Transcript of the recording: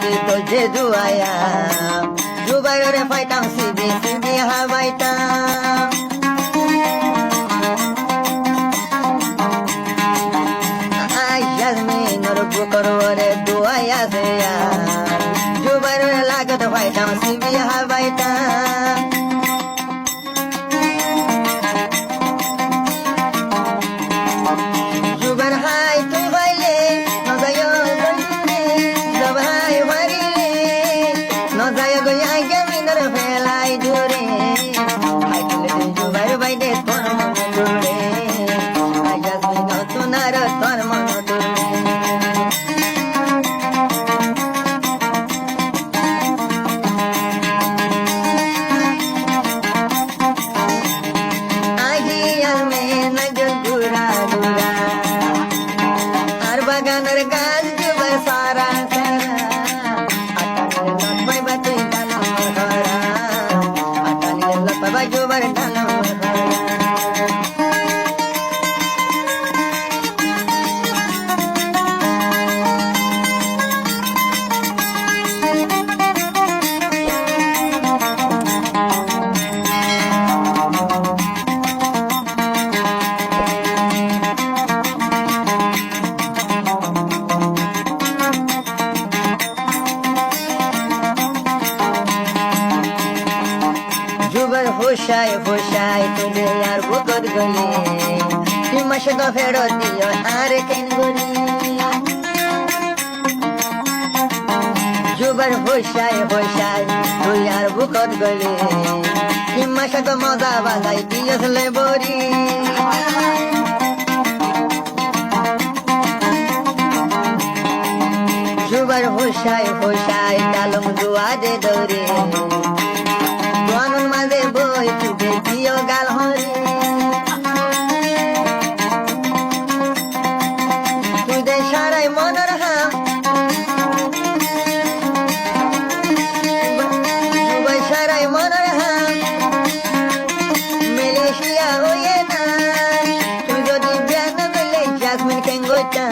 কি তো যে দুয়ায়া জুবাইরে পাইতাম সিবি সিবি হাবাইতাম ইয়াসমিনের বুকর ওরে দুয়ায়া সেয়া জুবাইরে লাগত পাইতাম সিবি হাবাইতাম জুবাইর হাই তুই বাইলে নজায় গইলে জবাই বাড়িলে নজায় গই আগে মিনর ফেলাই দূরে হাই তুলে জুবাইর বাইলে তোর মন দূরে ইয়াসমিন তোনার তোর মন দূরে বাগানের গাছ জুবাই সারা সারা আটানির লতবাই বাজে ডালম ধরা আটানির লতবাই জুবার ডালম ধরা জুবার হোসায় হোসায় তুলে আর বুকত গলি হিমাশ গো ফেরত দিও আর কেন গলি জুবার হোসায় হোসায় তুই আর বুকত গলি হিমাশ গো মজা বাজাই দিয়সলে বরি জুবার হোসায় হোসায় ডালম দুয়ারে দৌড়ে মাঝে বই তুই দিও গাল হরে তুই দে সারাই মনের হাম তুই সারাই মনের হাম মালয়েশিয়া হয়ে না তুই যদি ব্যান দিলে জাসমিন কেঙ্গোটা